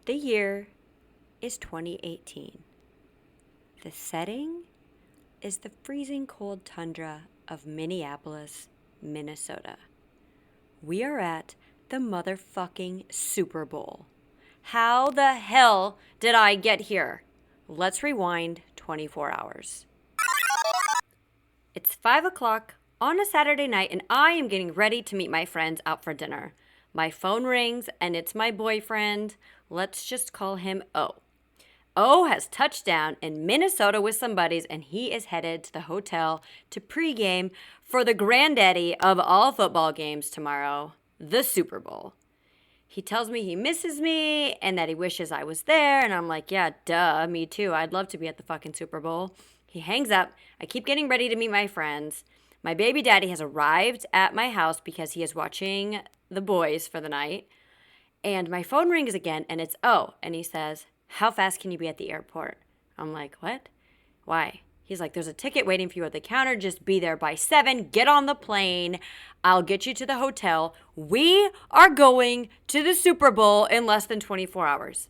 The year is 2018. The setting is the freezing cold tundra of Minneapolis, Minnesota. We are at the motherfucking Super Bowl. How the hell did I get here? Let's rewind 24 hours. It's 5 o'clock on a Saturday night and I am getting ready to meet my friends out for dinner. My phone rings and it's my boyfriend. Let's just call him O. O has touched down in Minnesota with some buddies and he is headed to the hotel to pregame for the granddaddy of all football games tomorrow, the Super Bowl. He tells me he misses me and that he wishes I was there. And I'm like, yeah, duh, me too. I'd love to be at the fucking Super Bowl. He hangs up. I keep getting ready to meet my friends. My baby daddy has arrived at my house because he is watching the boys for the night. And my phone rings again and it's O. And he says, how fast can you be at the airport? I'm like, what? Why? He's like, there's a ticket waiting for you at the counter. Just be there by 7. Get on the plane. I'll get you to the hotel. We are going to the Super Bowl in less than 24 hours.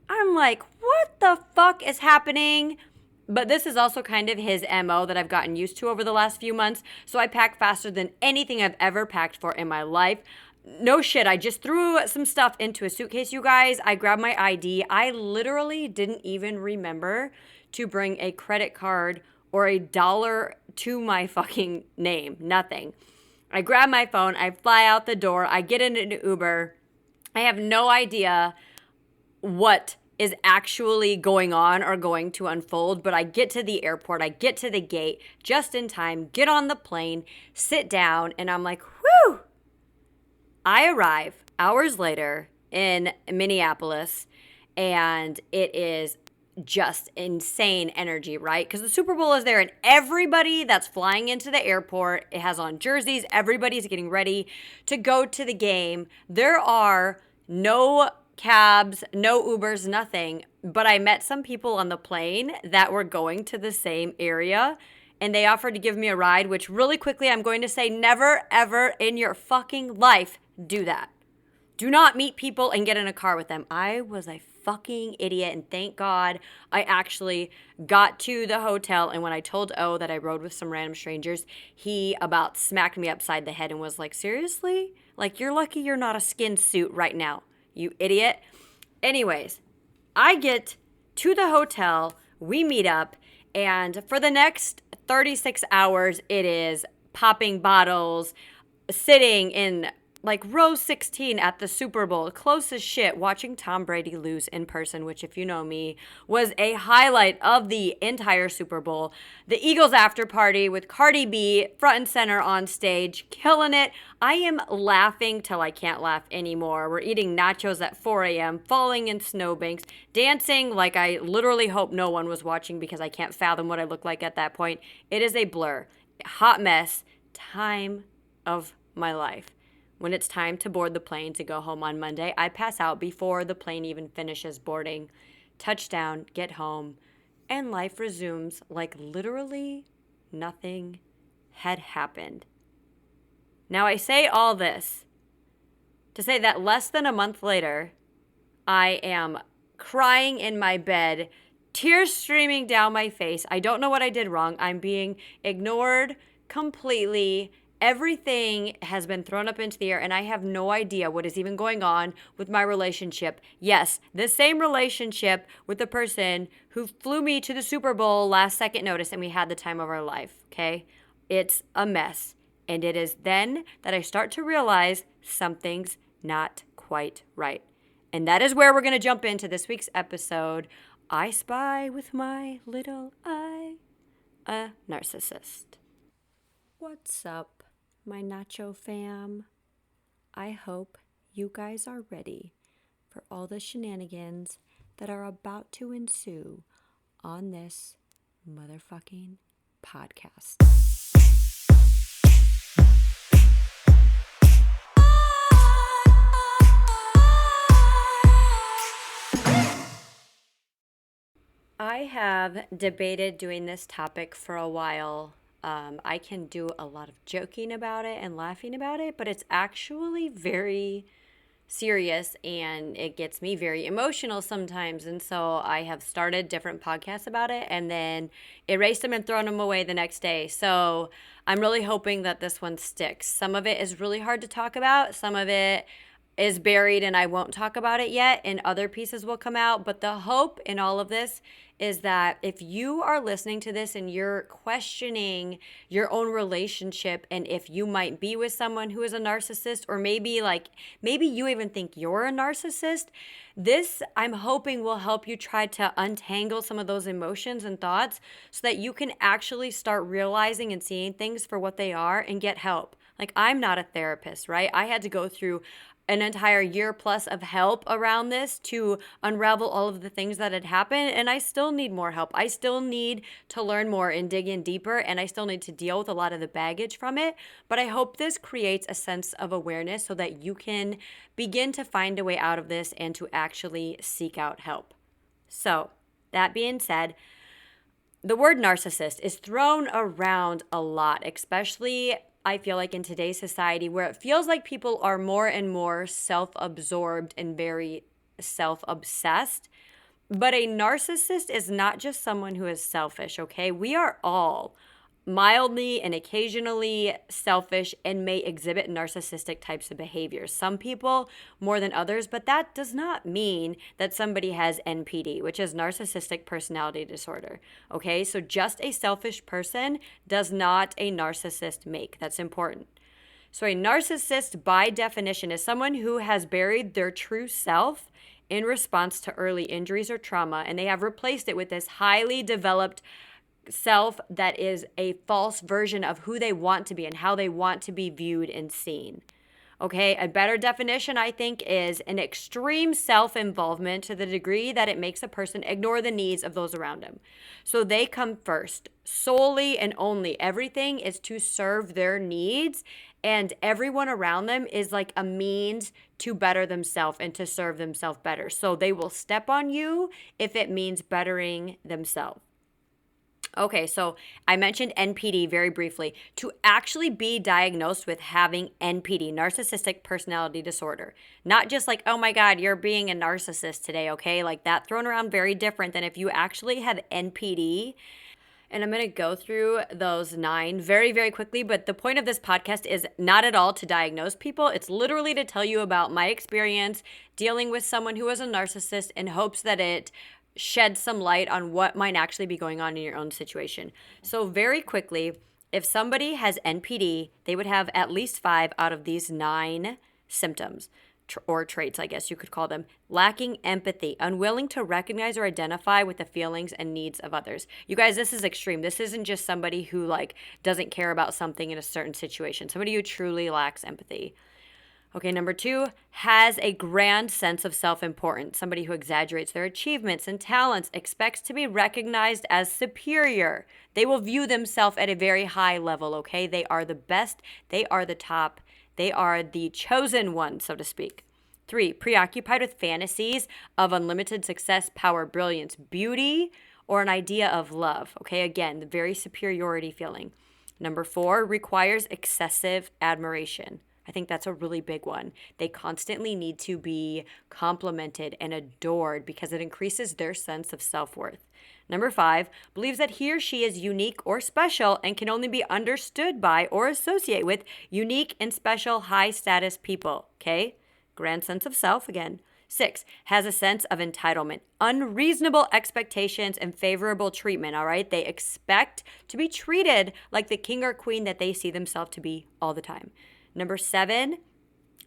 I'm like, what the fuck is happening? But this is also kind of his MO that I've gotten used to over the last few months. So I pack faster than anything I've ever packed for in my life. No shit, I just threw some stuff into a suitcase, you guys. I grabbed my ID. I literally didn't even remember to bring a credit card or $1 to my fucking name. Nothing. I grab my phone. I fly out the door. I get in an Uber. I have no idea what is actually going on or going to unfold, but I get to the airport. I get to the gate just in time, get on the plane, sit down, and I'm like, whew. I arrive hours later in Minneapolis, and it is just insane energy, right? Because the Super Bowl is there, and everybody that's flying into the airport, it has on jerseys. Everybody's getting ready to go to the game. There are no cabs, no Ubers, nothing. But I met some people on the plane that were going to the same area, and they offered to give me a ride, which really quickly I'm going to say, never, ever in your fucking life do that. Do not meet people and get in a car with them. I was a fucking idiot, and thank God I actually got to the hotel. And when I told O that I rode with some random strangers, he about smacked me upside the head and was like, seriously? Like, you're lucky you're not a skin suit right now, you idiot. Anyways, I get to the hotel, we meet up, and for the next 36 hours, it is popping bottles, sitting in like row 16 at the Super Bowl, close as shit, watching Tom Brady lose in person, which, if you know me, was a highlight of the entire Super Bowl. The Eagles after party with Cardi B front and center on stage, killing it. I am laughing till I can't laugh anymore. We're eating nachos at 4 a.m., falling in snowbanks, dancing like I literally hope no one was watching because I can't fathom what I look like at that point. It is a blur. Hot mess. Time of my life. When it's time to board the plane to go home on Monday, I pass out before the plane even finishes boarding. Touchdown, get home, and life resumes like literally nothing had happened. Now, I say all this to say that less than a month later, I am crying in my bed, tears streaming down my face. I don't know what I did wrong. I'm being ignored completely. Everything has been thrown up into the air, and I have no idea what is even going on with my relationship. Yes, the same relationship with the person who flew me to the Super Bowl last second notice, and we had the time of our life, okay? It's a mess. And it is then that I start to realize something's not quite right. And that is where we're going to jump into this week's episode, I Spy with My Little Eye, a Narcissist. What's up, my Nacho fam? I hope you guys are ready for all the shenanigans that are about to ensue on this motherfucking podcast. I have debated doing this topic for a while. I can do a lot of joking about it and laughing about it, but it's actually very serious and it gets me very emotional sometimes. And so I have started different podcasts about it and then erased them and thrown them away the next day. So I'm really hoping that this one sticks. Some of it is really hard to talk about. Some of it is buried and I won't talk about it yet, and other pieces will come out. But the hope in all of this is that if you are listening to this and you're questioning your own relationship and if you might be with someone who is a narcissist, or maybe you even think you're a narcissist, this I'm hoping will help you try to untangle some of those emotions and thoughts so that you can actually start realizing and seeing things for what they are and get help. Like, I'm not a therapist, right? I had to go through an entire year plus of help around this to unravel all of the things that had happened. And I still need more help. I still need to learn more and dig in deeper. And I still need to deal with a lot of the baggage from it. But I hope this creates a sense of awareness so that you can begin to find a way out of this and to actually seek out help. So, that being said, the word narcissist is thrown around a lot, especially I feel like in today's society where it feels like people are more and more self-absorbed and very self-obsessed. But a narcissist is not just someone who is selfish, okay? We are all mildly and occasionally selfish and may exhibit narcissistic types of behaviors. Some people more than others, but that does not mean that somebody has NPD, which is Narcissistic Personality Disorder. Okay, so just a selfish person does not a narcissist make. That's important. So a narcissist, by definition, is someone who has buried their true self in response to early injuries or trauma, and they have replaced it with this highly developed self that is a false version of who they want to be and how they want to be viewed and seen. Okay, a better definition, I think, is an extreme self-involvement to the degree that it makes a person ignore the needs of those around them. So they come first, solely and only. Everything is to serve their needs, and everyone around them is like a means to better themselves and to serve themselves better. So they will step on you if it means bettering themselves. Okay, so I mentioned NPD very briefly. To actually be diagnosed with having NPD, Narcissistic Personality Disorder, not just like, oh my God, you're being a narcissist today, okay? Like that thrown around very different than if you actually have NPD. And I'm going to go through those 9 very, very quickly. But the point of this podcast is not at all to diagnose people. It's literally to tell you about my experience dealing with someone who was a narcissist in hopes that it shed some light on what might actually be going on in your own situation. So very quickly, if somebody has NPD, they would have at least 5 out of these 9 symptoms or traits, I guess you could call them. Lacking empathy, unwilling to recognize or identify with the feelings and needs of others. You guys, this is extreme. This isn't just somebody who like doesn't care about something in a certain situation. Somebody who truly lacks empathy. Okay, number 2, has a grand sense of self-importance. Somebody who exaggerates their achievements and talents, expects to be recognized as superior. They will view themselves at a very high level, okay? They are the best. They are the top. They are the chosen one, so to speak. 3, preoccupied with fantasies of unlimited success, power, brilliance, beauty, or an idea of love. Okay, again, the very superiority feeling. Number 4, requires excessive admiration. I think that's a really big one. They constantly need to be complimented and adored because it increases their sense of self-worth. Number 5, believes that he or she is unique or special and can only be understood by or associate with unique and special high-status people. Okay? Grand sense of self again. 6, has a sense of entitlement, unreasonable expectations, and favorable treatment, all right? They expect to be treated like the king or queen that they see themselves to be all the time. Number 7,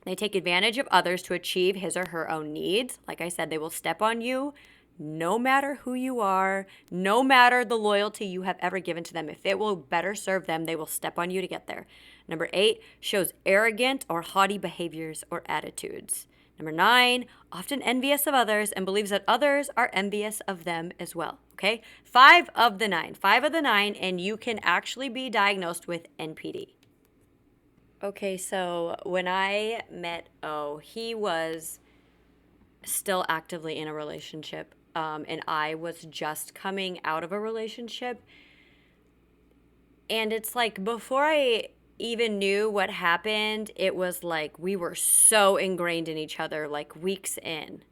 they take advantage of others to achieve his or her own needs. Like I said, they will step on you no matter who you are, no matter the loyalty you have ever given to them. If it will better serve them, they will step on you to get there. Number 8, shows arrogant or haughty behaviors or attitudes. Number 9, often envious of others and believes that others are envious of them as well. Okay? 5 of the 9, and you can actually be diagnosed with NPD. Okay, so when I met O, he was still actively in a relationship, and I was just coming out of a relationship. And it's like before I even knew what happened, it was like we were so ingrained in each other, like weeks in.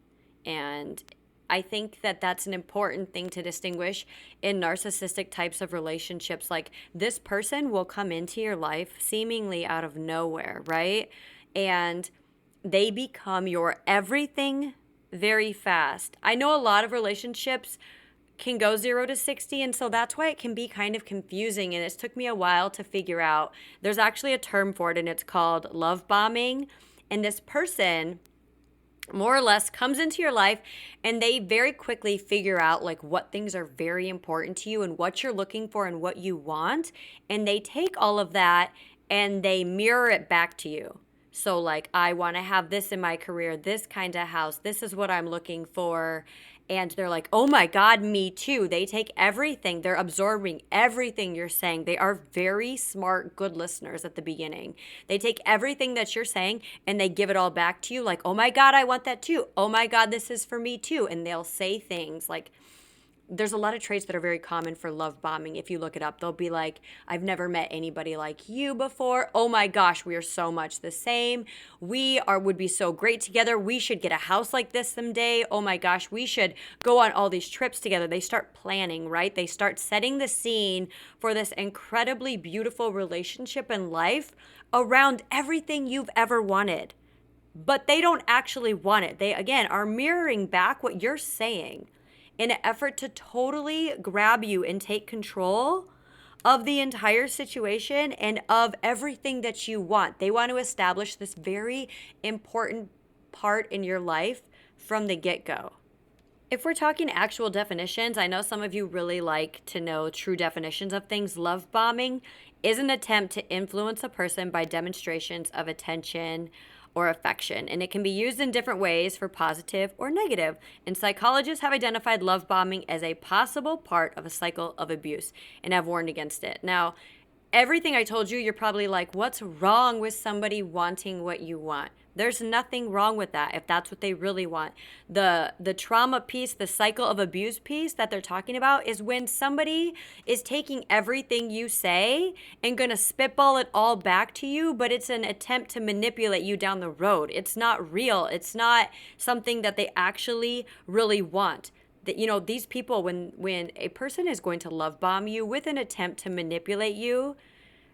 And I think that that's an important thing to distinguish in narcissistic types of relationships. Like, this person will come into your life seemingly out of nowhere, right? And they become your everything very fast. I know a lot of relationships can go 0 to 60, and so that's why it can be kind of confusing, and it's took me a while to figure out. There's actually a term for it, and it's called love bombing. And this person more or less comes into your life, and they very quickly figure out like what things are very important to you and what you're looking for and what you want, and they take all of that and they mirror it back to you. So like, I want to have this in my career, this kind of house, this is what I'm looking for. And they're like, oh my God, me too. They take everything. They're absorbing everything you're saying. They are very smart, good listeners at the beginning. They take everything that you're saying and they give it all back to you like, oh my God, I want that too. Oh my God, this is for me too. And they'll say things like, there's a lot of traits that are very common for love bombing. If you look it up, they'll be like, I've never met anybody like you before. Oh my gosh, we are so much the same. Would be so great together. We should get a house like this someday. Oh my gosh, we should go on all these trips together. They start planning, right? They start setting the scene for this incredibly beautiful relationship and life around everything you've ever wanted. But they don't actually want it. They, again, are mirroring back what you're saying in an effort to totally grab you and take control of the entire situation and of everything that you want. They want to establish this very important part in your life from the get-go. If we're talking actual definitions, I know some of you really like to know true definitions of things. Love bombing is an attempt to influence a person by demonstrations of attention or affection, and it can be used in different ways for positive or negative. And psychologists have identified love bombing as a possible part of a cycle of abuse and have warned against it. Now, everything I told you, you're probably like, what's wrong with somebody wanting what you want? There's nothing wrong with that if that's what they really want. The trauma piece, the cycle of abuse piece that they're talking about is when somebody is taking everything you say and going to spitball it all back to you, but it's an attempt to manipulate you down the road. It's not real. It's not something that they actually really want. That, you know, these people, when a person is going to love bomb you with an attempt to manipulate you,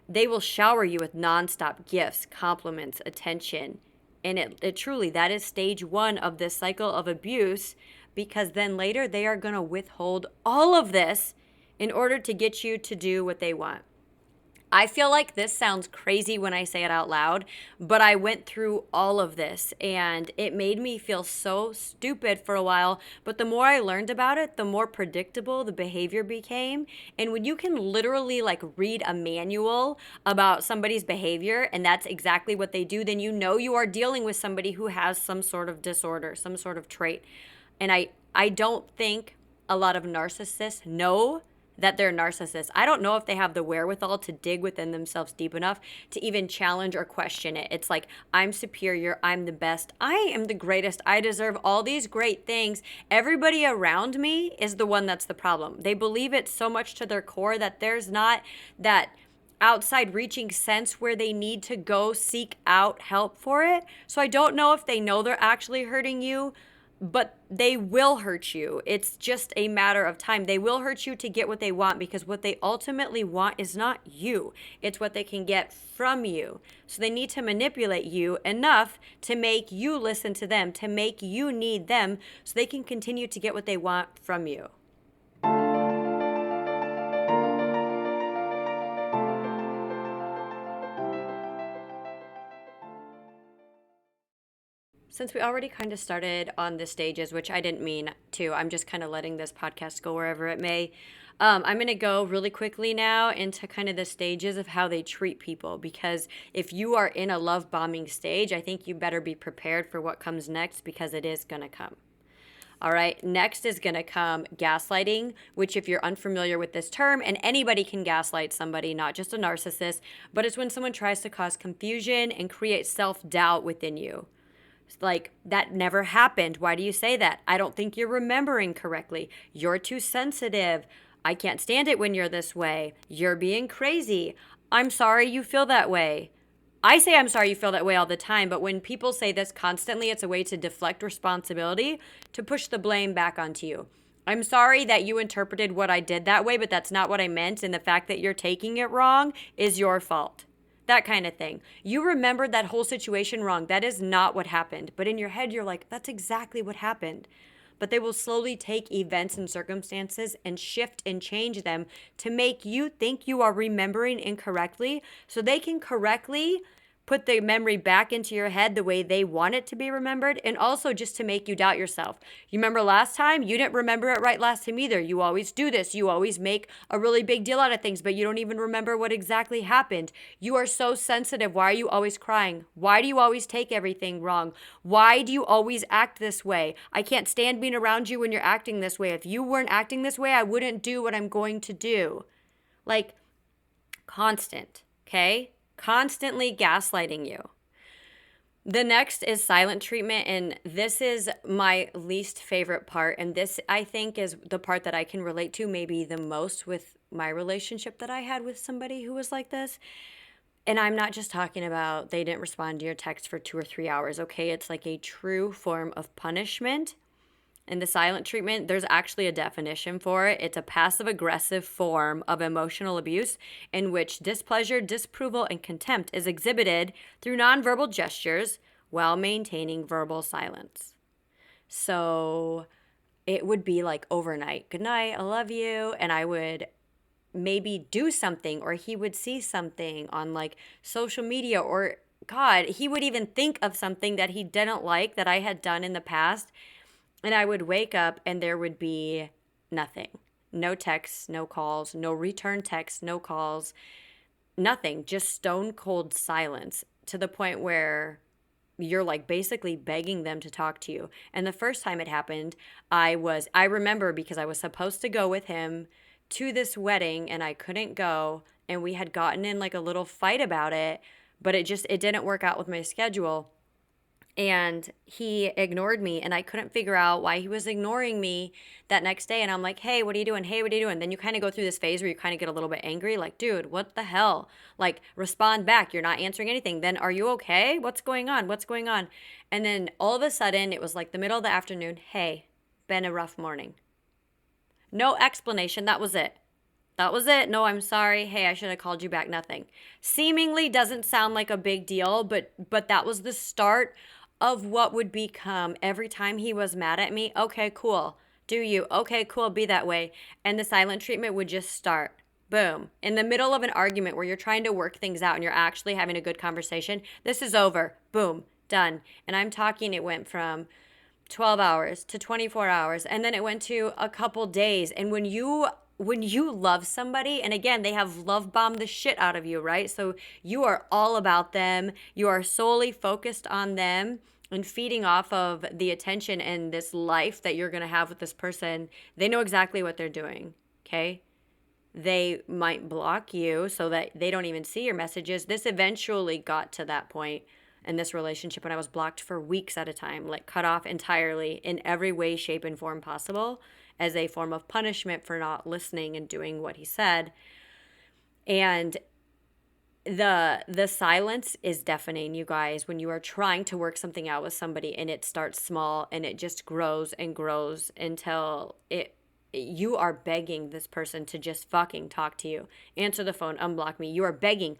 they will shower you with nonstop gifts, compliments, attention. And it truly, that is stage 1 of this cycle of abuse, because then later they are going to withhold all of this in order to get you to do what they want. I feel like this sounds crazy when I say it out loud, but I went through all of this and it made me feel so stupid for a while. But the more I learned about it, the more predictable the behavior became. And when you can literally like read a manual about somebody's behavior and that's exactly what they do, then you know you are dealing with somebody who has some sort of disorder, some sort of trait. And I don't think a lot of narcissists know that they're narcissists. I don't know if they have the wherewithal to dig within themselves deep enough to even challenge or question it. It's like, I'm superior, I'm the best, I am the greatest, I deserve all these great things. Everybody around me is the one that's the problem. They believe it so much to their core that there's not that outside reaching sense where they need to go seek out help for it. So I don't know if they know they're actually hurting you, but they will hurt you. It's just a matter of time. They will hurt you to get what they want, because what they ultimately want is not you. It's what they can get from you. So they need to manipulate you enough to make you listen to them, to make you need them, so they can continue to get what they want from you. Since we already kind of started on the stages, which I didn't mean to, I'm just kind of letting this podcast go wherever it may. I'm going to go really quickly now into kind of the stages of how they treat people, because if you are in a love bombing stage, I think you better be prepared for what comes next, because it is going to come. All right, next is going to come gaslighting, which, if you're unfamiliar with this term, and anybody can gaslight somebody, not just a narcissist, but it's when someone tries to cause confusion and create self-doubt within you. Like, that never happened. Why do you say that? I don't think you're remembering correctly. You're too sensitive. I can't stand it when you're this way. You're being crazy. I'm sorry you feel that way. I say I'm sorry you feel that way all the time, but when people say this constantly, it's a way to deflect responsibility, to push the blame back onto you. I'm sorry that you interpreted what I did that way, but that's not what I meant, and the fact that you're taking it wrong is your fault. That kind of thing. You remembered that whole situation wrong. That is not what happened. But in your head, you're like, that's exactly what happened. But they will slowly take events and circumstances and shift and change them to make you think you are remembering incorrectly so they can correctly put the memory back into your head the way they want it to be remembered, and also just to make you doubt yourself. You remember last time? You didn't remember it right last time either. You always do this. You always make a really big deal out of things, but you don't even remember what exactly happened. You are so sensitive. Why are you always crying? Why do you always take everything wrong? Why do you always act this way? I can't stand being around you when you're acting this way. If you weren't acting this way, I wouldn't do what I'm going to do. Like, constant, okay? Constantly gaslighting you. The next is silent treatment, and this is my least favorite part, and this I think is the part that I can relate to maybe the most with my relationship that I had with somebody who was like this. And I'm not just talking about they didn't respond to your text for 2 or 3 hours, okay? It's like a true form of punishment. In the silent treatment, there's actually a definition for it. It's a passive-aggressive form of emotional abuse in which displeasure, disapproval, and contempt is exhibited through nonverbal gestures while maintaining verbal silence. So it would be like overnight, good night, I love you, and I would maybe do something, or he would see something on like social media, or God, he would even think of something that he didn't like that I had done in the past. And I would wake up and there would be nothing. No texts, no calls, no return texts, no calls, nothing. Just stone cold silence, to the point where you're like basically begging them to talk to you. And the first time it happened, I remember because I was supposed to go with him to this wedding and I couldn't go. And we had gotten in like a little fight about it, but it didn't work out with my schedule. And he ignored me, and I couldn't figure out why he was ignoring me that next day. And I'm like, hey, what are you doing? Hey, what are you doing? Then you kind of go through this phase where you kind of get a little bit angry. Like, dude, what the hell? Like, respond back. You're not answering anything. Then are you okay? What's going on? What's going on? And then all of a sudden, it was like the middle of the afternoon. Hey, been a rough morning. No explanation. That was it. That was it. No, I'm sorry. Hey, I should have called you back. Nothing. Seemingly doesn't sound like a big deal, but that was the start of what would become every time he was mad at me. Okay, cool. Do you? Okay, cool. Be that way. And the silent treatment would just start. Boom. In the middle of an argument where you're trying to work things out and you're actually having a good conversation, this is over. Boom. Done. And I'm talking, it went from 12 hours to 24 hours, and then it went to a couple days. And when you love somebody, and again, they have love bombed the shit out of you, right? So you are all about them. You are solely focused on them and feeding off of the attention and this life that you're going to have with this person. They know exactly what they're doing, okay? They might block you so that they don't even see your messages. This eventually got to that point in this relationship when I was blocked for weeks at a time, like cut off entirely in every way, shape, and form possible, as a form of punishment for not listening and doing what he said. And the silence is deafening, you guys, when you are trying to work something out with somebody and it starts small and it just grows and grows until you are begging this person to just fucking talk to you. Answer the phone, unblock me. You are begging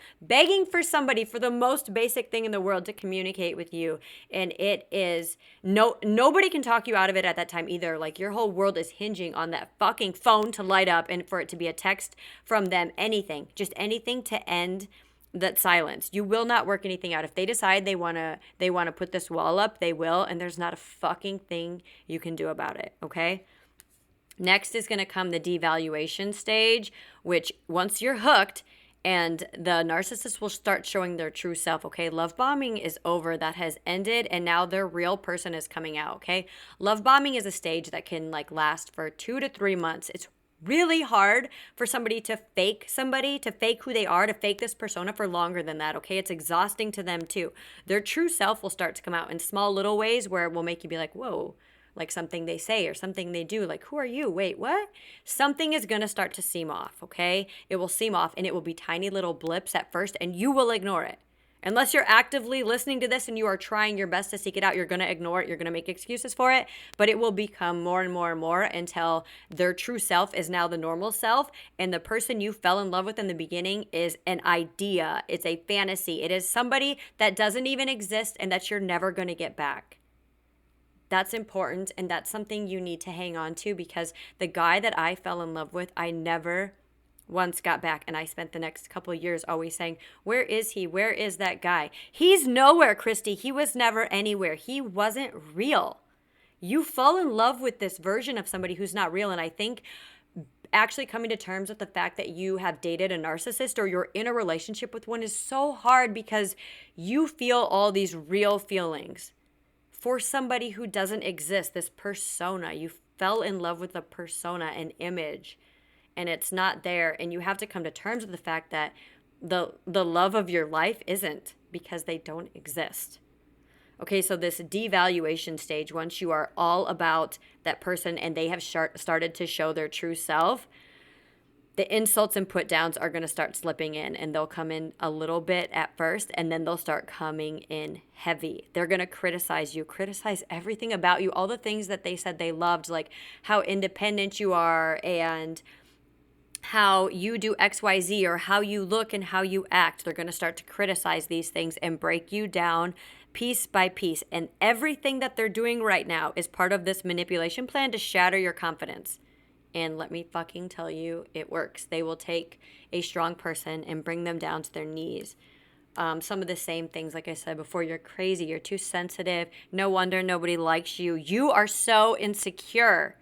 for somebody, for the most basic thing in the world, to communicate with you. And it is, nobody can talk you out of it at that time either. Like, your whole world is hinging on that fucking phone to light up and for it to be a text from them. Anything, just anything to end that silence. You will not work anything out. If they decide they want to put this wall up, they will. And there's not a fucking thing you can do about it. Okay? Next is going to come the devaluation stage, which once you're hooked, and the narcissist will start showing their true self, okay? Love bombing is over. That has ended, and now their real person is coming out, okay? Love bombing is a stage that can like last for 2 to 3 months. It's really hard for somebody, to fake who they are, to fake this persona for longer than that, okay? It's exhausting to them too. Their true self will start to come out in small little ways where it will make you be like, whoa, like something they say or something they do, like, who are you? Wait, what? Something is going to start to seem off, okay? It will seem off, and it will be tiny little blips at first, and you will ignore it. Unless you're actively listening to this and you are trying your best to seek it out, you're going to ignore it. You're going to make excuses for it, but it will become more and more and more until their true self is now the normal self. And the person you fell in love with in the beginning is an idea. It's a fantasy. It is somebody that doesn't even exist and that you're never going to get back. That's important. And that's something you need to hang on to, because the guy that I fell in love with, I never once got back, and I spent the next couple of years always saying, where is he? Where is that guy? He's nowhere, Christy. He was never anywhere. He wasn't real. You fall in love with this version of somebody who's not real, and I think actually coming to terms with the fact that you have dated a narcissist or you're in a relationship with one is so hard, because you feel all these real feelings for somebody who doesn't exist, this persona. You fell in love with a persona, an image, and it's not there, and you have to come to terms with the fact that the love of your life isn't, because they don't exist. Okay, so this devaluation stage, once you are all about that person and they have started to show their true self, the insults and put downs are going to start slipping in, and they'll come in a little bit at first, and then they'll start coming in heavy. They're going to criticize you, criticize everything about you, all the things that they said they loved, like how independent you are and how you do XYZ, or how you look and how you act. They're going to start to criticize these things and break you down piece by piece. And everything that they're doing right now is part of this manipulation plan to shatter your confidence. And let me fucking tell you, it works. They will take a strong person and bring them down to their knees. Some of the same things, like I said before, you're crazy, you're too sensitive, no wonder nobody likes you, you are so insecure.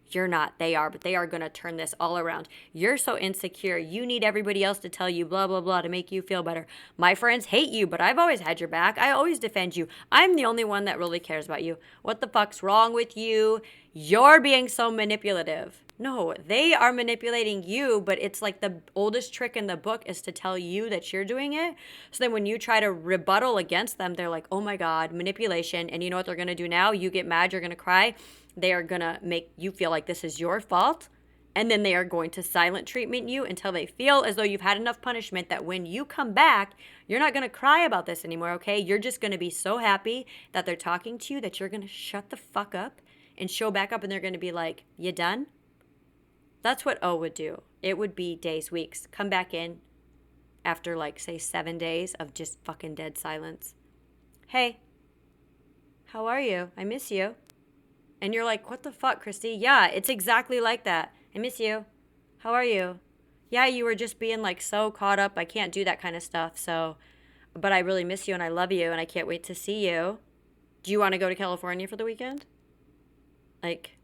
You're not, they are, but they are going to turn this all around. You're so insecure. You need everybody else to tell you blah, blah, blah to make you feel better. My friends hate you, but I've always had your back. I always defend you. I'm the only one that really cares about you. What the fuck's wrong with you? You're being so manipulative. No, they are manipulating you, but it's like the oldest trick in the book is to tell you that you're doing it. So then when you try to rebuttal against them, they're like, oh my God, manipulation. And you know what they're going to do now? You get mad, you're going to cry. They are going to make you feel like this is your fault. And then they are going to silent treatment you until they feel as though you've had enough punishment that when you come back, you're not going to cry about this anymore, okay? You're just going to be so happy that they're talking to you that you're going to shut the fuck up and show back up, and they're going to be like, you done? That's what O would do. It would be days, weeks. Come back in after, like, say 7 days of just fucking dead silence. Hey, how are you? I miss you. And you're like, what the fuck, Christy? Yeah, it's exactly like that. I miss you. How are you? Yeah, you were just being like so caught up. I can't do that kind of stuff. So, but I really miss you and I love you and I can't wait to see you. Do you want to go to California for the weekend? Like,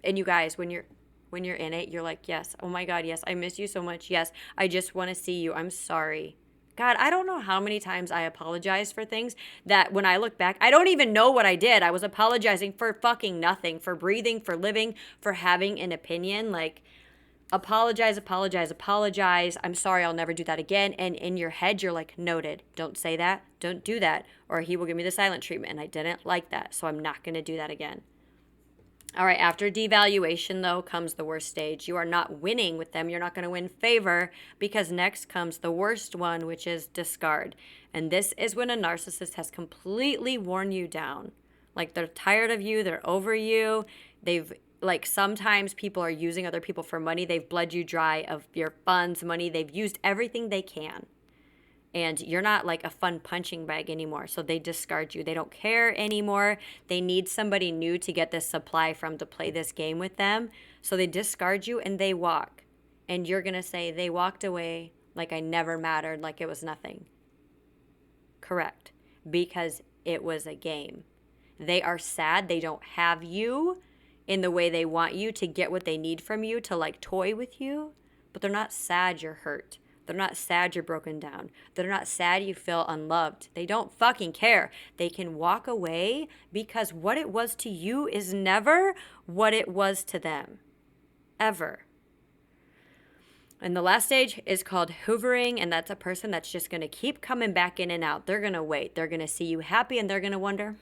and you guys, when you're in it, you're like, yes. Oh my God, yes. I miss you so much. Yes. I just want to see you. I'm sorry. God, I don't know how many times I apologized for things that when I look back, I don't even know what I did. I was apologizing for fucking nothing, for breathing, for living, for having an opinion. Like, apologize. I'm sorry, I'll never do that again. And in your head, you're like, noted. Don't say that. Don't do that. Or he will give me the silent treatment. And I didn't like that. So I'm not going to do that again. All right, after devaluation, though, comes the worst stage. You are not winning with them. You're not going to win favor, because next comes the worst one, which is discard. And this is when a narcissist has completely worn you down. Like, they're tired of you. They're over you. They've, like, sometimes people are using other people for money. They've bled you dry of your funds, money. They've used everything they can. And you're not like a fun punching bag anymore. So they discard you. They don't care anymore. They need somebody new to get this supply from to play this game with them. So they discard you and they walk. And you're going to say, they walked away like I never mattered, like it was nothing. Correct. Because it was a game. They are sad. They don't have you in the way they want you to get what they need from you to like toy with you. But they're not sad you're hurt. They're not sad you're broken down. They're not sad you feel unloved. They don't fucking care. They can walk away because what it was to you is never what it was to them. Ever. And the last stage is called hoovering, and that's a person that's just going to keep coming back in and out. They're going to wait. They're going to see you happy, and they're going to wonder,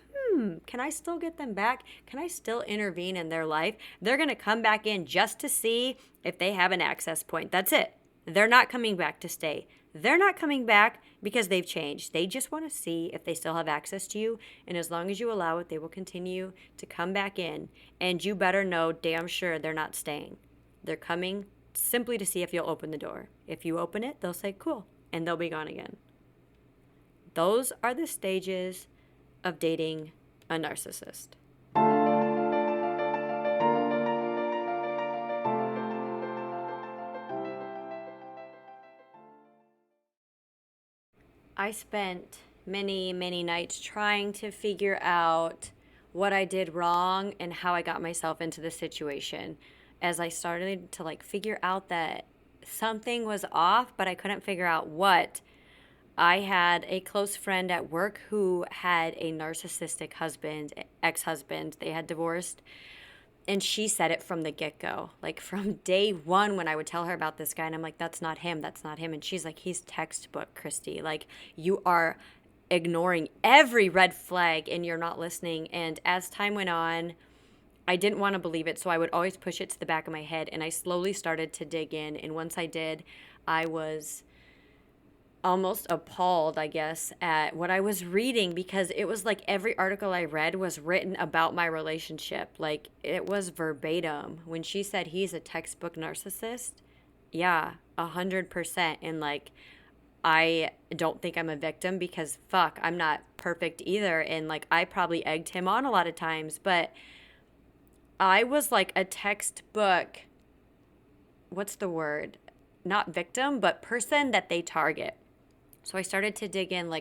can I still get them back? Can I still intervene in their life? They're going to come back in just to see if they have an access point. That's it. They're not coming back to stay. They're not coming back because they've changed. They just want to see if they still have access to you. And as long as you allow it, they will continue to come back in. And you better know damn sure they're not staying. They're coming simply to see if you'll open the door. If you open it, they'll say, cool, and they'll be gone again. Those are the stages of dating a narcissist. I spent many, many nights trying to figure out what I did wrong and how I got myself into the situation. As I started to figure out that something was off, but I couldn't figure out what. I had a close friend at work who had a narcissistic ex-husband. They had divorced. And she said it from the get-go, from day one when I would tell her about this guy. And I'm like, that's not him. That's not him. And she's like, he's textbook, Christy. You are ignoring every red flag and you're not listening. And as time went on, I didn't want to believe it. So I would always push it to the back of my head. And I slowly started to dig in. And once I did, I was almost appalled, I guess, at what I was reading, because it was like every article I read was written about my relationship. It was verbatim. When she said he's a textbook narcissist, yeah, 100%. And I don't think I'm a victim because fuck, I'm not perfect either. And I probably egged him on a lot of times, but I was like a textbook, what's the word? Not victim, but person that they target. So I started to dig in,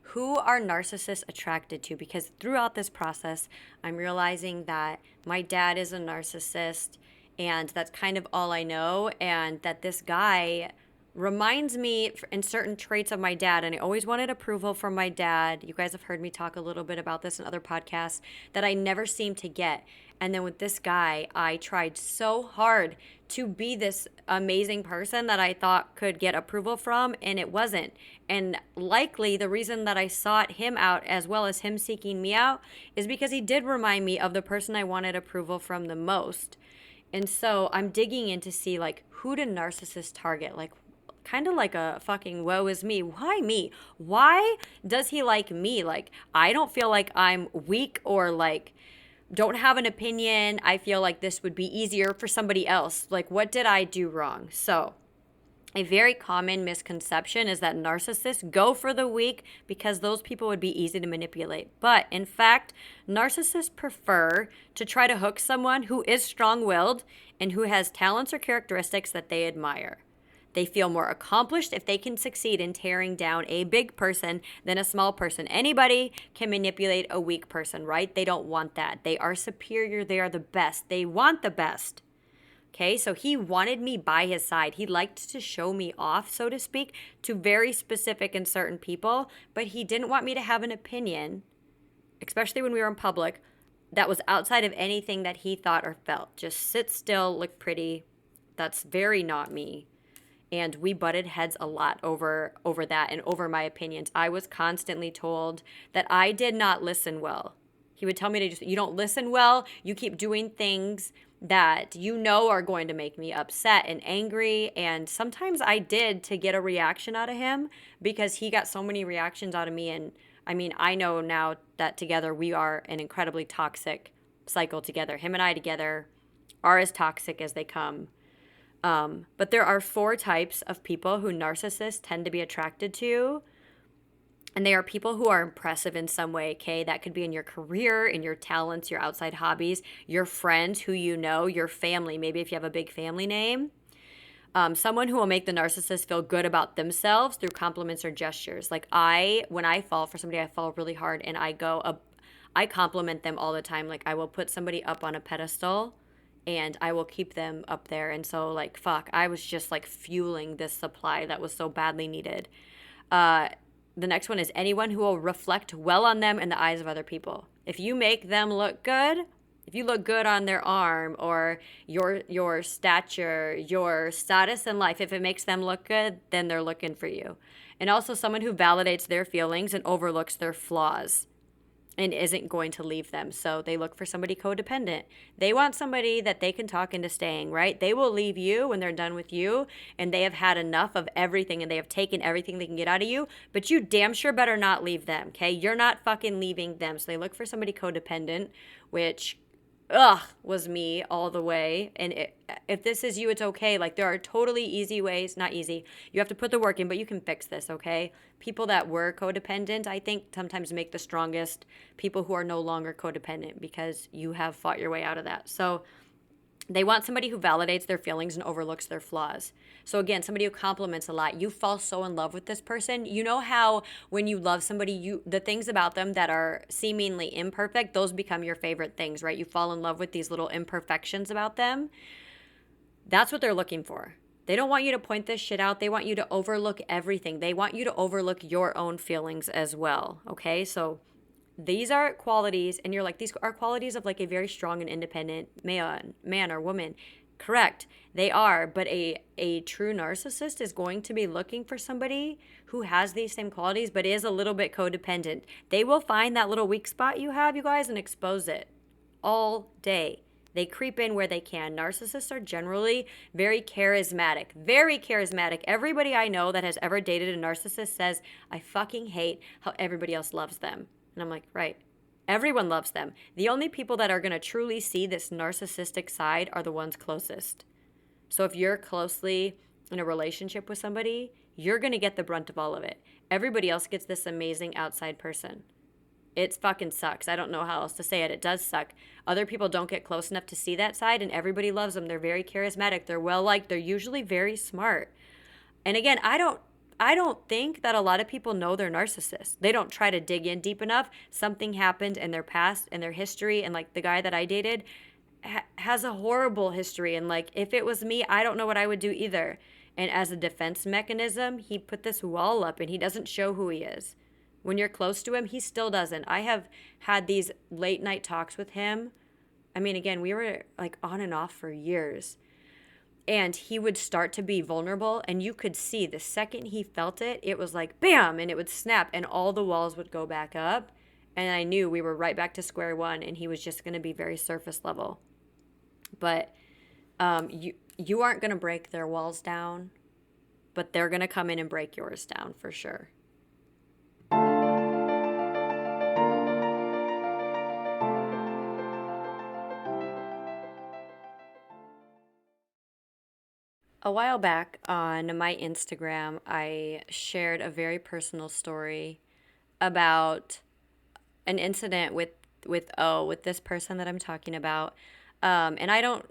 who are narcissists attracted to? Because throughout this process, I'm realizing that my dad is a narcissist, and that's kind of all I know, and that this guy reminds me in certain traits of my dad, and I always wanted approval from my dad. You guys have heard me talk a little bit about this in other podcasts that I never seem to get. And then with this guy, I tried so hard to be this amazing person that I thought could get approval from, and it wasn't. And likely the reason that I sought him out as well as him seeking me out is because he did remind me of the person I wanted approval from the most. And so I'm digging in to see who do narcissists target? Kind of like a fucking woe is me. Why me? Why does he like me? I don't feel like I'm weak or don't have an opinion. I feel like this would be easier for somebody else. What did I do wrong? So a very common misconception is that narcissists go for the weak because those people would be easy to manipulate. But in fact, narcissists prefer to try to hook someone who is strong-willed and who has talents or characteristics that they admire. They feel more accomplished if they can succeed in tearing down a big person than a small person. Anybody can manipulate a weak person, right? They don't want that. They are superior. They are the best. They want the best. Okay, so he wanted me by his side. He liked to show me off, so to speak, to very specific and certain people, but he didn't want me to have an opinion, especially when we were in public, that was outside of anything that he thought or felt. Just sit still, look pretty. That's very not me. And we butted heads a lot over that and over my opinions. I was constantly told that I did not listen well. He would tell me you don't listen well. You keep doing things that you know are going to make me upset and angry. And sometimes I did to get a reaction out of him because he got so many reactions out of me. And I know now that together we are an incredibly toxic cycle together. Him and I together are as toxic as they come. But there are 4 types of people who narcissists tend to be attracted to. And they are people who are impressive in some way, okay? That could be in your career, in your talents, your outside hobbies, your friends who you know, your family, maybe if you have a big family name. Someone who will make the narcissist feel good about themselves through compliments or gestures. When I fall for somebody, I fall really hard and I compliment them all the time. I will put somebody up on a pedestal and I will keep them up there. And so I was just fueling this supply that was so badly needed. The next one is anyone who will reflect well on them in the eyes of other people. If you make them look good, if you look good on their arm or your stature, your status in life, if it makes them look good, then they're looking for you. And also someone who validates their feelings and overlooks their flaws. and isn't going to leave them. So they look for somebody codependent. They want somebody that they can talk into staying, right? They will leave you when they're done with you and they have had enough of everything and they have taken everything they can get out of you, but you damn sure better not leave them, okay? You're not fucking leaving them. So they look for somebody codependent, which was me all the way. And if this is you, it's okay. Like, there are totally easy ways. Not easy, you have to put the work in, but you can fix this, okay? People that were codependent, I think, sometimes make the strongest people who are no longer codependent, because you have fought your way out of that. So they want somebody who validates their feelings and overlooks their flaws. So again, somebody who compliments a lot. You fall so in love with this person. You know how when you love somebody, the things about them that are seemingly imperfect, those become your favorite things, right? You fall in love with these little imperfections about them. That's what they're looking for. They don't want you to point this shit out. They want you to overlook everything. They want you to overlook your own feelings as well, okay? So these are qualities, and you're like, these are qualities of like a very strong and independent man or woman. Correct, they are, but a true narcissist is going to be looking for somebody who has these same qualities but is a little bit codependent. They will find that little weak spot you have, you guys, and expose it all day. They creep in where they can. Narcissists are generally very charismatic. Very charismatic. Everybody I know that has ever dated a narcissist says, I fucking hate how everybody else loves them. And I'm like, right. Everyone loves them. The only people that are going to truly see this narcissistic side are the ones closest. So if you're closely in a relationship with somebody, you're going to get the brunt of all of it. Everybody else gets this amazing outside person. It fucking sucks. I don't know how else to say it. It does suck. Other people don't get close enough to see that side, and everybody loves them. They're very charismatic. They're well liked. They're usually very smart. And again, I don't think that a lot of people know they're narcissists. They don't try to dig in deep enough. Something happened in their past and their history, and like the guy that I dated has a horrible history, and like if it was me, I don't know what I would do either. And as a defense mechanism, he put this wall up and he doesn't show who he is. When you're close to him, he still doesn't. I have had these late night talks with him. I mean, again, we were like on and off for years. And he would start to be vulnerable, and you could see the second he felt it, it was like bam, and it would snap, and all the walls would go back up. And I knew we were right back to square one, and he was just going to be very surface level. But you aren't going to break their walls down, but they're going to come in and break yours down for sure. A while back on my Instagram, I shared a very personal story about an incident with this person that I'm talking about. And I don't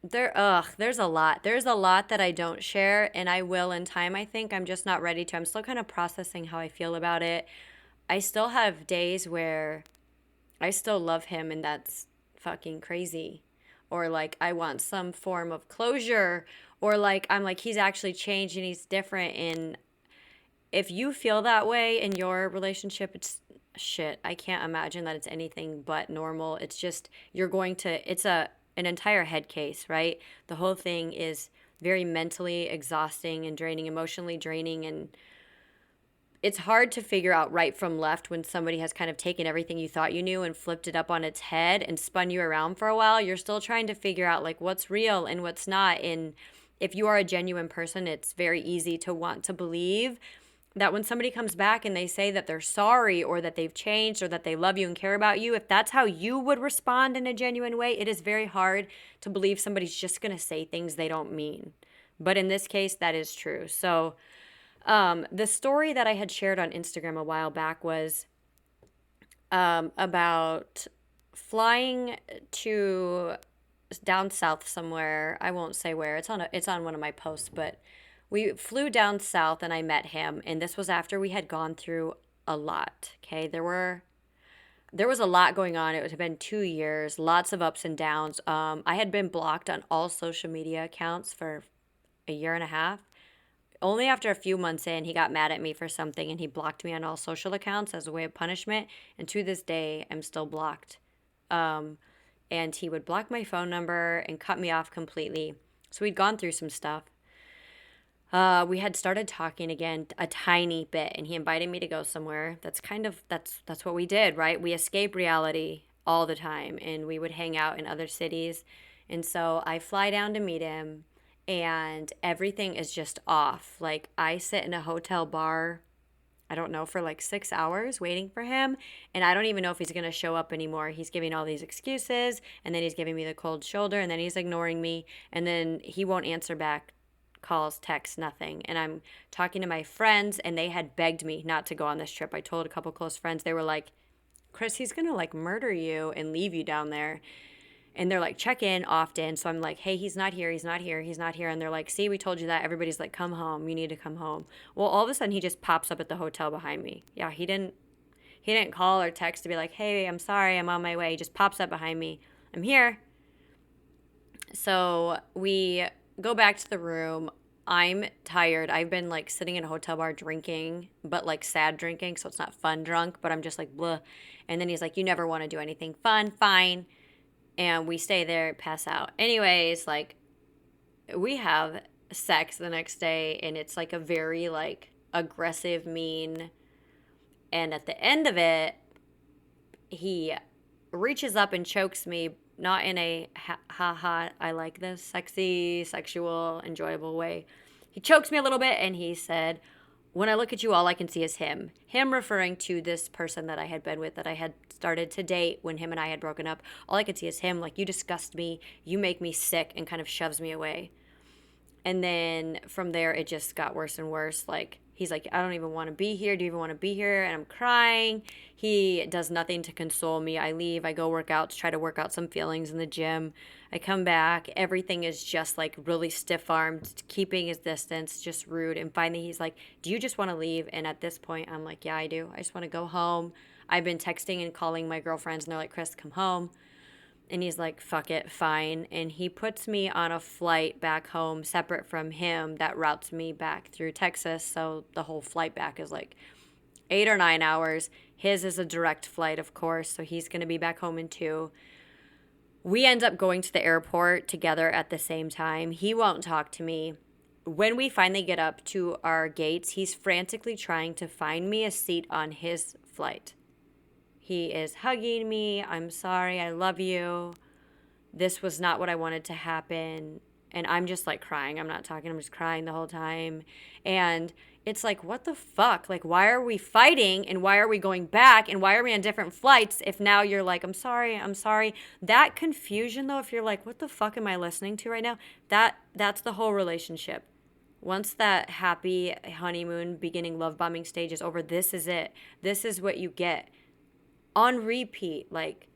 there's a lot. There's a lot that I don't share, and I will in time, I think. I'm just not ready to. I'm still kind of processing how I feel about it. I still have days where I still love him, and that's fucking crazy. Or like I want some form of closure, or like I'm like he's actually changed and he's different. And if you feel that way in your relationship, it's shit. I can't imagine that it's anything but normal. It's just it's an entire head case, right? The whole thing is very mentally exhausting and draining, emotionally draining, and it's hard to figure out right from left when somebody has kind of taken everything you thought you knew and flipped it up on its head and spun you around for a while. You're still trying to figure out like what's real and what's not. And if you are a genuine person, it's very easy to want to believe that when somebody comes back and they say that they're sorry or that they've changed or that they love you and care about you, if that's how you would respond in a genuine way, it is very hard to believe somebody's just going to say things they don't mean. But in this case, that is true. So the story that I had shared on Instagram a while back was about flying to down south somewhere. I won't say where. It's on one of my posts, but we flew down south and I met him, and this was after we had gone through a lot. Okay, there was a lot going on. It had been 2 years, lots of ups and downs. I had been blocked on all social media accounts for a year and a half. Only after a few months in, he got mad at me for something and he blocked me on all social accounts as a way of punishment. And to this day, I'm still blocked. And he would block my phone number and cut me off completely. So we'd gone through some stuff. We had started talking again a tiny bit, and he invited me to go somewhere. That's what we did, right? We escape reality all the time, and we would hang out in other cities. And so I fly down to meet him, and everything is just off. Like, I sit in a hotel bar, I don't know, for like 6 hours waiting for him. And I don't even know if he's going to show up anymore. He's giving all these excuses, and then he's giving me the cold shoulder, and then he's ignoring me, and then he won't answer back calls, texts, nothing. And I'm talking to my friends, and they had begged me not to go on this trip. I told a couple close friends, they were like, Chris, he's going to like murder you and leave you down there. And they're like, check in often. So I'm like, hey, he's not here. He's not here. He's not here. And they're like, see, we told you that. Everybody's like, come home. You need to come home. Well, all of a sudden he just pops up at the hotel behind me. Yeah, he didn't call or text to be like, hey, I'm sorry, I'm on my way. He just pops up behind me. I'm here. So we go back to the room. I'm tired. I've been like sitting in a hotel bar drinking, but like sad drinking. So it's not fun drunk, but I'm just like, blah. And then he's like, you never want to do anything fun. Fine. And we stay there, pass out. Anyways, like, we have sex the next day, and it's like a very like aggressive, mean. And at the end of it, he reaches up and chokes me, not in a ha, I like this sexy, sexual, enjoyable way. He chokes me a little bit, and he said, when I look at you, all I can see is him. Him referring to this person that I had been with, that I had started to date when him and I had broken up. All I could see is him. Like, you disgust me. You make me sick, and kind of shoves me away. And then from there, it just got worse and worse. Like, he's like, I don't even want to be here. Do you even want to be here? And I'm crying. He does nothing to console me. I leave. I go work out to try to work out some feelings in the gym. I come back. Everything is just like really stiff-armed, keeping his distance, just rude. And finally, he's like, do you just want to leave? And at this point, I'm like, yeah, I do. I just want to go home. I've been texting and calling my girlfriends, and they're like, Chris, come home. And he's like, fuck it, fine. And he puts me on a flight back home separate from him that routes me back through Texas. So the whole flight back is like 8 or 9 hours. His is a direct flight, of course. So he's going to be back home in 2. We end up going to the airport together at the same time. He won't talk to me. When we finally get up to our gates, he's frantically trying to find me a seat on his flight. He is hugging me. I'm sorry. I love you. This was not what I wanted to happen. And I'm just like crying. I'm not talking. I'm just crying the whole time. And it's like, what the fuck? Like, why are we fighting? And why are we going back? And why are we on different flights if now you're like, I'm sorry. I'm sorry. That confusion, though, if you're like, what the fuck am I listening to right now? That's the whole relationship. Once that happy honeymoon beginning love bombing stage is over, this is it. This is what you get. On repeat, like,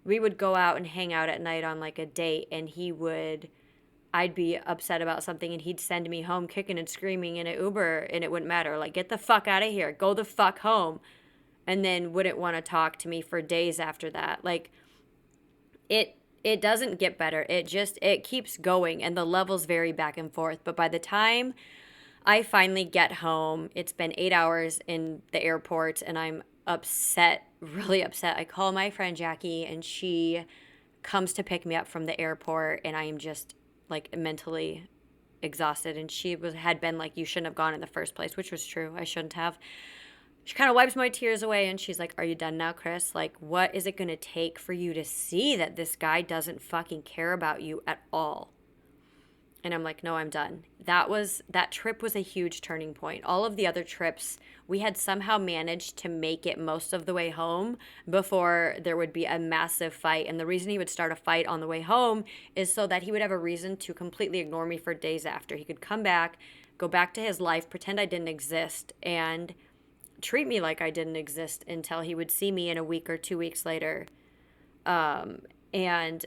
we would go out and hang out at night on like a date, and I'd be upset about something, and he'd send me home kicking and screaming in an Uber, and it wouldn't matter. Like, get the fuck out of here. Go the fuck home. And then wouldn't want to talk to me for days after that. Like, it doesn't get better. It keeps going, and the levels vary back and forth. But by the time I finally get home, it's been 8 hours in the airport, and I'm upset, really upset. I call my friend Jackie, and she comes to pick me up from the airport, and I am just like mentally exhausted. And she had been like, you shouldn't have gone in the first place, which was true. I shouldn't have. She kind of wipes my tears away, and she's like, are you done now, Chris? Like, what is it going to take for you to see that this guy doesn't fucking care about you at all? And I'm like, no, I'm done. That trip was a huge turning point. All of the other trips, we had somehow managed to make it most of the way home before there would be a massive fight. And the reason he would start a fight on the way home is so that he would have a reason to completely ignore me for days after. He could come back, go back to his life, pretend I didn't exist, and treat me like I didn't exist until he would see me in a week or 2 weeks later. And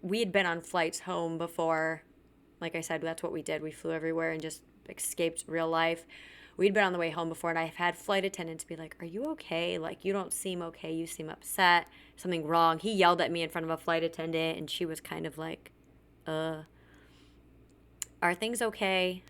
we had been on flights home before. Like I said, that's what we did. We flew everywhere and just escaped real life. We'd been on the way home before, and I've had flight attendants be like, are you okay? Like, you don't seem okay. You seem upset. Something wrong. He yelled at me in front of a flight attendant, and she was kind of like, are things okay?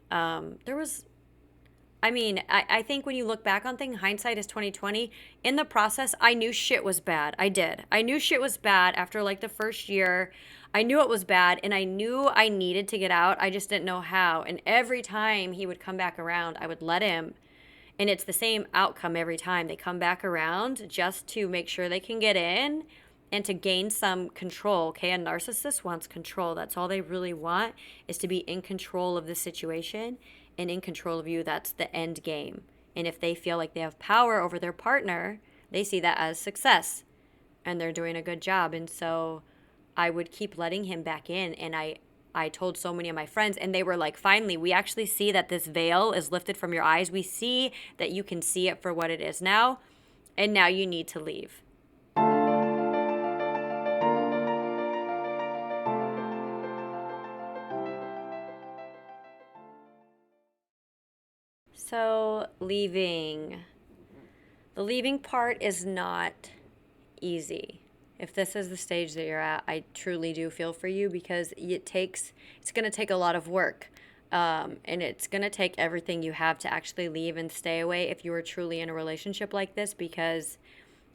I mean, I think when you look back on things, hindsight is 2020. In the process, I knew shit was bad. I did. I knew shit was bad after like the first year. I knew it was bad and I knew I needed to get out. I just didn't know how. And every time he would come back around, I would let him. And it's the same outcome every time. They come back around just to make sure they can get in and to gain some control. Okay, a narcissist wants control. That's all they really want, is to be in control of the situation and in control of you. That's the end game. And if they feel like they have power over their partner, they see that as success and they're doing a good job. And so I would keep letting him back in. And I told so many of my friends, and they were like, finally, we actually see that this veil is lifted from your eyes. We see that you can see it for what it is now, and now you need to leave. So, leaving. The leaving part is not easy. If this is the stage that you're at, I truly do feel for you, because it's going to take a lot of work. And it's going to take everything you have to actually leave and stay away if you are truly in a relationship like this, because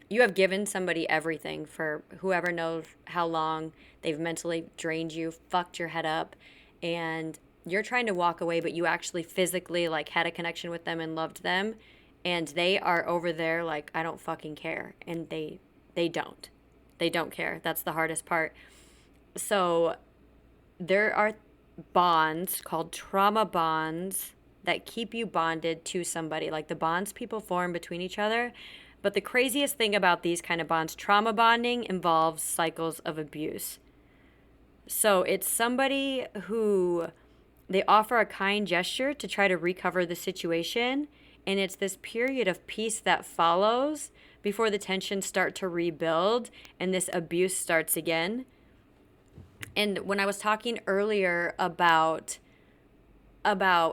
you have given somebody everything for whoever knows how long. They've mentally drained you, fucked your head up, and you're trying to walk away, but you actually physically like had a connection with them and loved them, and they are over there like, I don't fucking care. And they don't. They don't care. That's the hardest part. So there are bonds called trauma bonds that keep you bonded to somebody, like the bonds people form between each other. But the craziest thing about these kind of bonds, trauma bonding, involves cycles of abuse. So it's somebody who they offer a kind gesture to try to recover the situation. And it's this period of peace that follows before the tensions start to rebuild and this abuse starts again. And when I was talking earlier about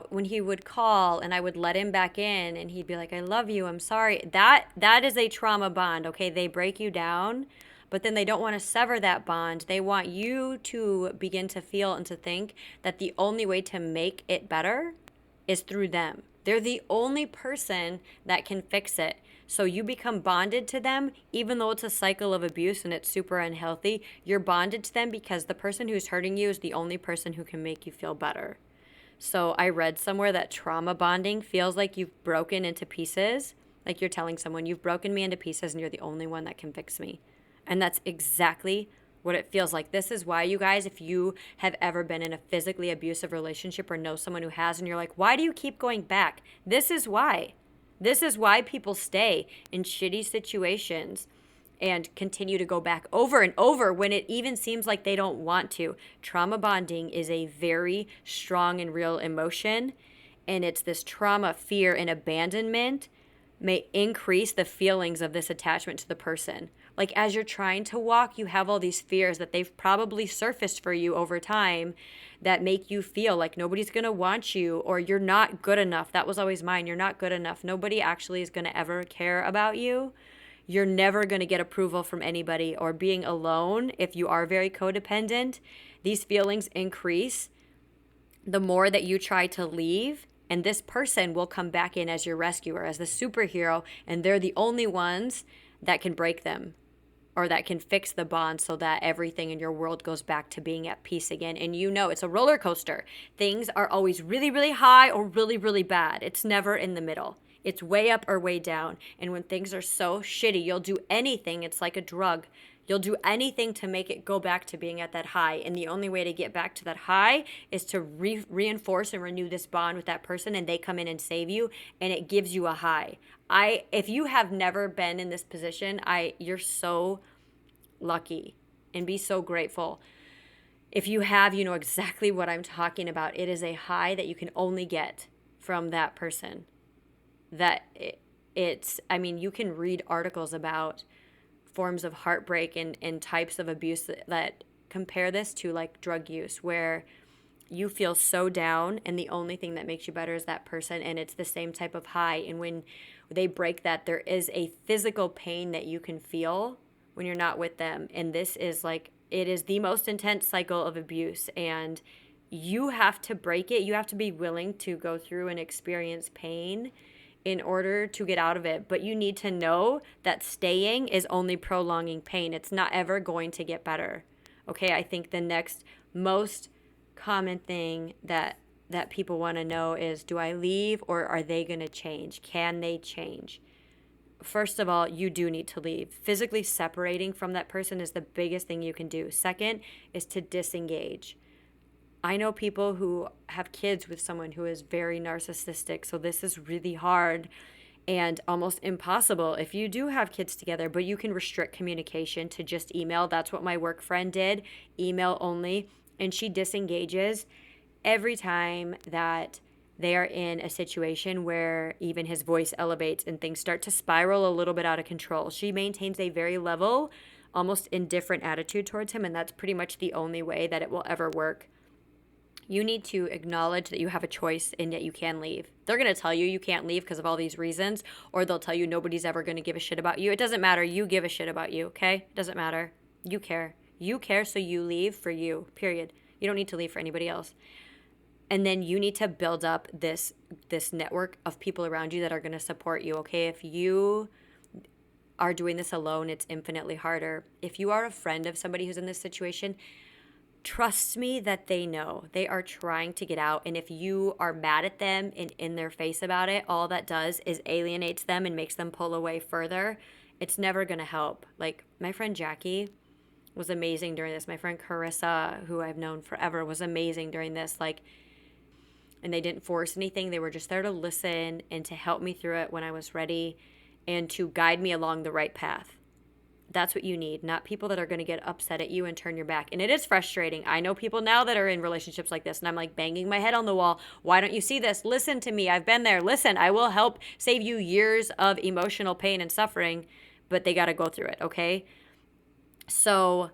when he would call and I would let him back in and he'd be like, I love you, I'm sorry. That is a trauma bond, okay? They break you down, but then they don't want to sever that bond. They want you to begin to feel and to think that the only way to make it better is through them. They're the only person that can fix it. So you become bonded to them, even though it's a cycle of abuse and it's super unhealthy. You're bonded to them because the person who's hurting you is the only person who can make you feel better. So I read somewhere that trauma bonding feels like you've broken into pieces. Like you're telling someone, you've broken me into pieces and you're the only one that can fix me. And that's exactly what it feels like. This is why, you guys, if you have ever been in a physically abusive relationship or know someone who has, and you're like, why do you keep going back? This is why. This is why people stay in shitty situations and continue to go back over and over when it even seems like they don't want to. Trauma bonding is a very strong and real emotion, and it's this trauma, fear, and abandonment may increase the feelings of this attachment to the person. Like as you're trying to walk, you have all these fears that they've probably surfaced for you over time that make you feel like nobody's going to want you, or you're not good enough. That was always mine. You're not good enough. Nobody actually is going to ever care about you. You're never going to get approval from anybody, or being alone. If you are very codependent, these feelings increase the more that you try to leave. And this person will come back in as your rescuer, as the superhero, and they're the only ones that can break them or that can fix the bond so that everything in your world goes back to being at peace again. And you know, it's a roller coaster. Things are always really, really high or really, really bad. It's never in the middle. It's way up or way down. And when things are so shitty, you'll do anything. It's like a drug. You'll do anything to make it go back to being at that high. And the only way to get back to that high is to reinforce and renew this bond with that person, and they come in and save you, and it gives you a high. If you have never been in this position, you're so lucky, and be so grateful. If you have, you know exactly what I'm talking about. It is a high that you can only get from that person. You can read articles about forms of heartbreak and types of abuse that compare this to like drug use, where you feel so down and the only thing that makes you better is that person, and it's the same type of high. And when they break that, there is a physical pain that you can feel when you're not with them. And this is like, it is the most intense cycle of abuse, and you have to break it. You have to be willing to go through and experience pain in order to get out of it. But you need to know that staying is only prolonging pain. It's not ever going to get better. Okay, I think the next most common thing that people want to know is, do I leave or are they going to change? Can they change? First of all, you do need to leave. Physically separating from that person is the biggest thing you can do. Second is to disengage. I know people who have kids with someone who is very narcissistic, so this is really hard and almost impossible if you do have kids together, but you can restrict communication to just email. That's what my work friend did, email only, and she disengages every time that they are in a situation where even his voice elevates and things start to spiral a little bit out of control. She maintains a very level, almost indifferent attitude towards him, and that's pretty much the only way that it will ever work. You need to acknowledge that you have a choice and that you can leave. They're going to tell you you can't leave because of all these reasons, or they'll tell you nobody's ever going to give a shit about you. It doesn't matter. You give a shit about you, okay? It doesn't matter. You care. You care, so you leave for you, period. You don't need to leave for anybody else. And then you need to build up this network of people around you that are going to support you, okay? If you are doing this alone, it's infinitely harder. If you are a friend of somebody who's in this situation, trust me that they know. They are trying to get out. And if you are mad at them and in their face about it, all that does is alienates them and makes them pull away further. It's never going to help. Like, my friend Jackie was amazing during this. My friend Carissa, who I've known forever, was amazing during this. Like, and they didn't force anything. They were just there to listen and to help me through it when I was ready and to guide me along the right path. That's what you need, not people that are going to get upset at you and turn your back. And it is frustrating. I know people now that are in relationships like this, and I'm like banging my head on the wall. Why don't you see this? Listen to me. I've been there. Listen, I will help save you years of emotional pain and suffering, but they got to go through it, okay? So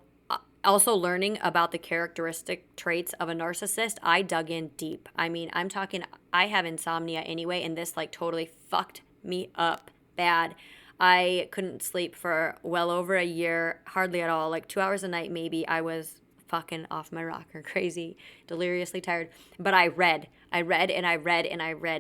also learning about the characteristic traits of a narcissist, I dug in deep. I mean, I'm talking, I have insomnia anyway, and this like totally fucked me up bad. I couldn't sleep for well over a year, hardly at all, like 2 hours a night maybe. I was fucking off my rocker, crazy, deliriously tired. But I read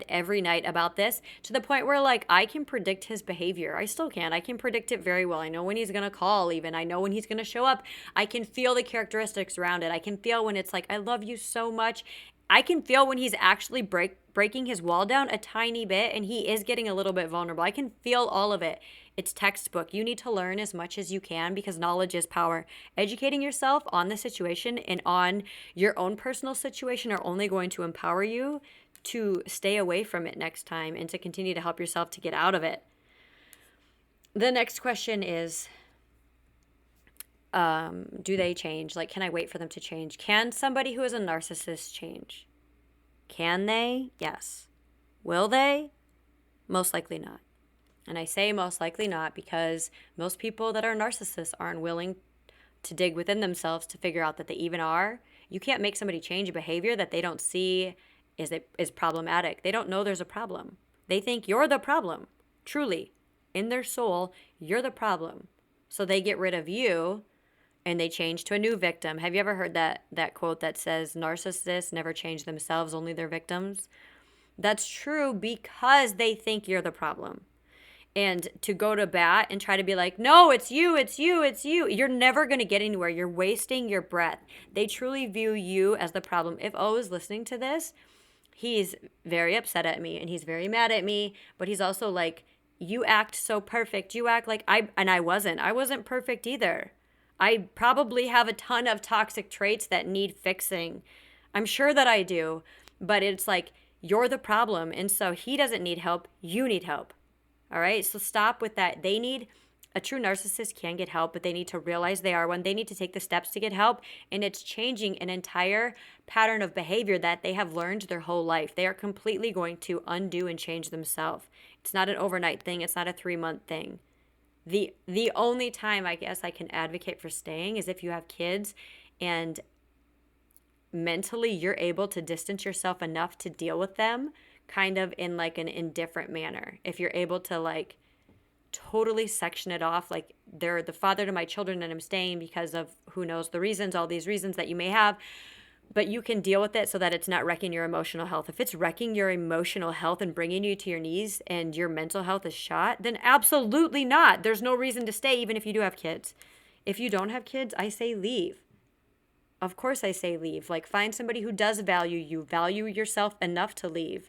every night about this to the point where like I can predict his behavior. I still can. I can predict it very well. I know when he's going to call even. I know when he's going to show up. I can feel the characteristics around it. I can feel when it's like, I love you so much. I can feel when he's actually breaking his wall down a tiny bit and he is getting a little bit vulnerable. I can feel all of it. It's textbook. You need to learn as much as you can because knowledge is power. Educating yourself on the situation and on your own personal situation are only going to empower you to stay away from it next time and to continue to help yourself to get out of it. The next question is, do they change? Like, can I wait for them to change? Can somebody who is a narcissist change? Can they? Yes. Will they? Most likely not. And I say most likely not because most people that are narcissists aren't willing to dig within themselves to figure out that they even are. You can't make somebody change a behavior that they don't see is problematic. They don't know there's a problem. They think you're the problem. Truly, in their soul, you're the problem. So they get rid of you and they change to a new victim. Have you ever heard that quote that says narcissists never change themselves, only their victims? That's true because they think you're the problem. And to go to bat and try to be like, no, it's you, it's you, it's you. You're never going to get anywhere. You're wasting your breath. They truly view you as the problem. If O is listening to this, he's very upset at me and he's very mad at me, but he's also like, you act so perfect. You act like I wasn't perfect either. I probably have a ton of toxic traits that need fixing. I'm sure that I do, but it's like, you're the problem. And so he doesn't need help. You need help. All right, so stop with that. A true narcissist can get help, but they need to realize they are one. They need to take the steps to get help, and it's changing an entire pattern of behavior that they have learned their whole life. They are completely going to undo and change themselves. It's not an overnight thing. It's not a 3-month thing. The only time I guess I can advocate for staying is if you have kids and mentally you're able to distance yourself enough to deal with them kind of in like an indifferent manner. If you're able to like totally section it off, like they're the father to my children and I'm staying because of who knows the reasons, all these reasons that you may have, but you can deal with it so that it's not wrecking your emotional health. If it's wrecking your emotional health and bringing you to your knees and your mental health is shot, then absolutely not. There's no reason to stay even if you do have kids. If you don't have kids, I say leave. Of course I say leave. Like, find somebody who does value you, value yourself enough to leave.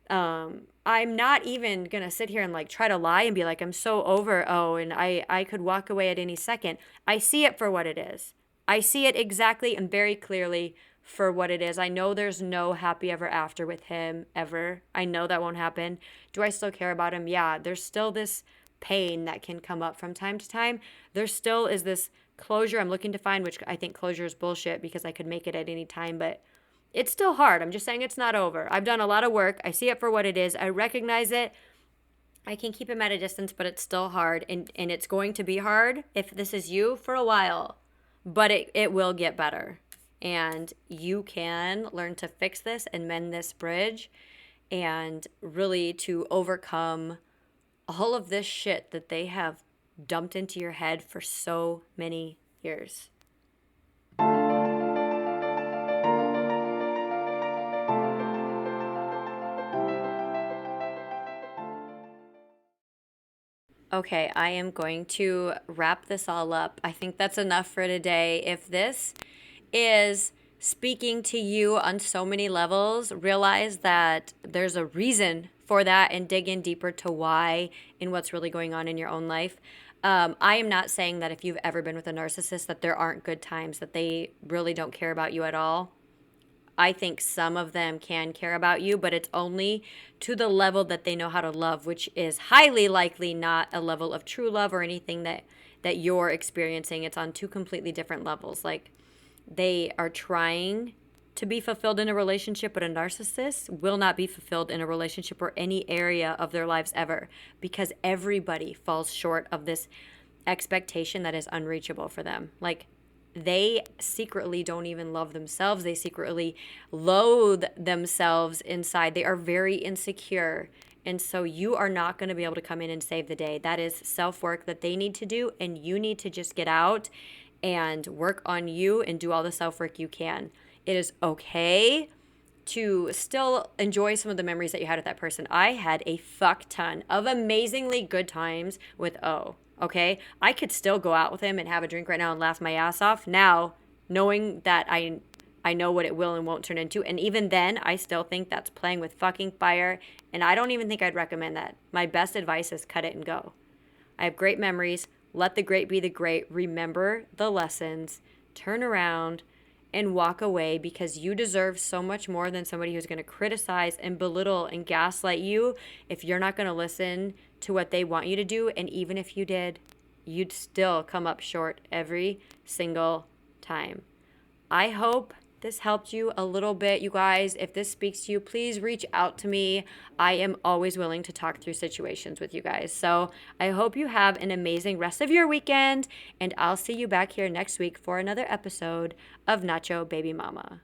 I'm not even going to sit here and like try to lie and be like, I'm so over and I could walk away at any second. I see it for what it is. I see it exactly and very clearly for what it is. I know there's no happy ever after with him ever. I know that won't happen. Do I still care about him? Yeah, there's still this pain that can come up from time to time. There still is this closure I'm looking to find, which I think closure is bullshit because I could make it at any time, but it's still hard. I'm just saying it's not over. I've done a lot of work. I see it for what it is. I recognize it. I can keep him at a distance, but it's still hard. And it's going to be hard if this is you for a while. But it will get better. And you can learn to fix this and mend this bridge and really to overcome all of this shit that they have dumped into your head for so many years. Okay, I am going to wrap this all up. I think that's enough for today. If this is speaking to you on so many levels, realize that there's a reason for that and dig in deeper to why and what's really going on in your own life. I am not saying that if you've ever been with a narcissist that there aren't good times, that they really don't care about you at all. I think some of them can care about you, but it's only to the level that they know how to love, which is highly likely not a level of true love or anything that you're experiencing. It's on two completely different levels. Like, they are trying to be fulfilled in a relationship, but a narcissist will not be fulfilled in a relationship or any area of their lives ever, because everybody falls short of this expectation that is unreachable for them. Like, they secretly don't even love themselves. They secretly loathe themselves inside. They are very insecure. And so you are not going to be able to come in and save the day. That is self-work that they need to do, and you need to just get out and work on you and do all the self-work you can. It is okay to still enjoy some of the memories that you had with that person. I had a fuck ton of amazingly good times with O. Okay, I could still go out with him and have a drink right now and laugh my ass off now, knowing that I know what it will and won't turn into. And even then, I still think that's playing with fucking fire. And I don't even think I'd recommend that. My best advice is cut it and go. I have great memories. Let the great be the great. Remember the lessons. Turn around and walk away, because you deserve so much more than somebody who's going to criticize and belittle and gaslight you if you're not going to listen to what they want you to do. And even if you did, you'd still come up short every single time. I hope this helped you a little bit, you guys. If this speaks to you, please reach out to me. I am always willing to talk through situations with you guys. So I hope you have an amazing rest of your weekend, and I'll see you back here next week for another episode of Nacho Baby Mama.